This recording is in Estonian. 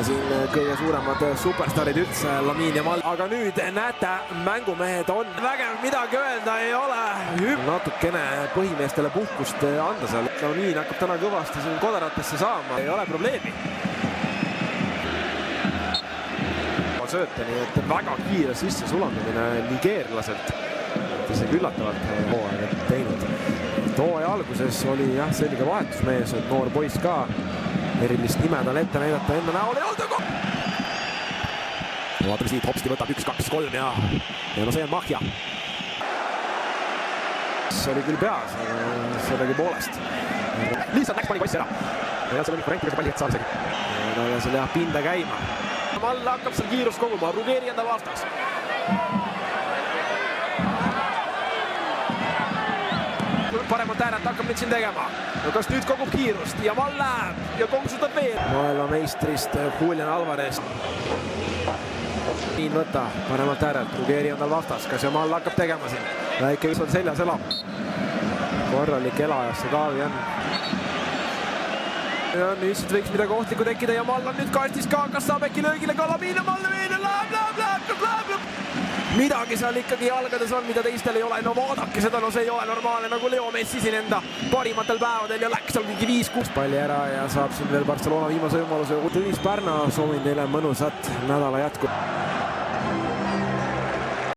siin kõige suuremad superstarid üldse, Lamine Yamal. Aga nüüd näete, mängumehed on vägev, midagi öelda ei ole. Natukene põhimeestele puhkust anda seal. Lamine hakkab täna kõvasti siin kodaratesse saama, ei ole probleemi. Sööte, nii et väga kiire sisse sulandamine nigeerlaselt. Isegi üllatavalt hooaega teinud. Hooaja alguses oli jah selge vahetusmees, noor poiss ka. Erilist nime tal ette näidata enda näol ei olda. Vaatame siit, Hopsti võtab 1, 2, 3 ja no see on Mahja. See oli küll peas, aga sellegi poolest. Lihtsalt läks pani passi ära. Ja seal on ikka renti, kas palli ette saab isegi. Ja seal jah pinda käima. Mall hakkab seal kiirust koguma, Ruggeri enda vastas. Paremat ääret hakkab nüüd siin tegema. No kas nüüd kogub kiirust ja Mall läheb ja konksutab veel. Maailmameistrist Julian Alvarez. Niin võtta paremat ääret, Ruggeri on tal vastas. Kas ja Mall hakkab tegema siin? Väike vis on seljas elab. Korralik elajasse Kaavi on. Ja nüüd siit võiks midagi ohtlikku tekkida ja Mall on nüüd kastis ka, kas saab äkki löögile ka Lamine läheb. Midagi seal ikkagi jalgades on, mida teistel ei ole. No vaadake seda, no see ei ole normaalne, nagu Leo Messi siin enda parimatel päevadel ja läks seal mingi 5-6 palli ära ja saab siin veel Barcelona viimase võimaluse. Tõnis Pärna, soovin teile mõnusat nädala jätku.